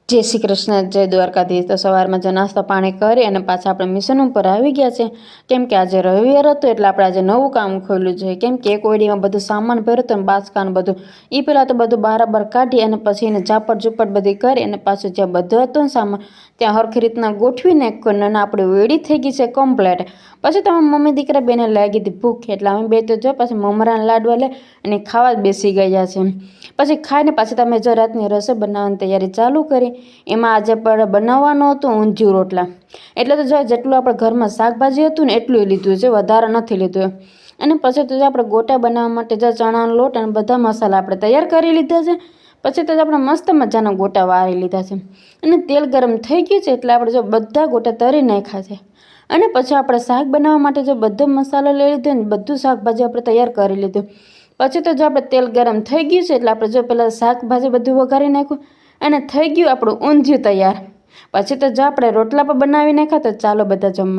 जय श्री कृष्ण जय द्वारकाधीश। तो सवाરમાં जो नास्ता पाणी કરી અને પાછા આપણે મિશન ઉપર આવી ગયા છે, કેમ કે આજે રવિવાર હતો એટલે આપણે આજે નવું કામ ખોલ્યું છે। કેમ કે એક ઓડીમાં બધું સામાન ભર્યો હતો ને બાચકાને બધું એ પહેલાં તો બધું બરાબર કાઢી અને પછી એને ઝાપટ ઝૂપટ બધી કરી અને પાછું જ્યાં બધું હતું ને સામાન ત્યાં સરખી રીતના ગોઠવી નાખ્યું અને આપણે વેડી થઈ ગઈ છે કમ્પ્લેટ। પછી તમે મમ્મી દીકરા બેને લાગી હતી ભૂખ એટલે અમે બે તો જો પછી મમરાના લાડવા લે અને ખાવા જ બેસી ગયા છે। પછી ખાઈને પાછી તમે જો રાતની રસોઈ બનાવવાની તૈયારી ચાલુ કરી। એમાં આજે પણ બનાવવાનું હતું ઊંધિયું રોટલા, એટલે તો જો જેટલું આપણે ઘરમાં શાકભાજી હતું ને એટલું લીધું છે, વધારે નથી લીધું। અને પછી તો આપણે ગોટા બનાવવા માટે જો ચણાનો લોટ અને બધા મસાલા આપણે તૈયાર કરી લીધા છે। પછી તો આપણે મસ્ત મજાના ગોટા વાળી લીધા છે અને તેલ ગરમ થઈ ગયું છે એટલે આપણે જો બધા ગોટા તરી નાખ્યા છે। અને પછી આપણે શાક બનાવવા માટે જો બધો મસાલો લઈ લીધો ને બધું શાકભાજી આપણે તૈયાર કરી લીધું। પછી તો જો આપણે તેલ ગરમ થઈ ગયું છે એટલે આપણે જો પહેલાં શાકભાજી બધું વઘારી નાખ્યું અને થઈ ગયું આપણું ઊંધિયું તૈયાર। પછી તો જો આપણે રોટલા પણ બનાવી નાખ્યા। તો ચાલો બધા જમવા।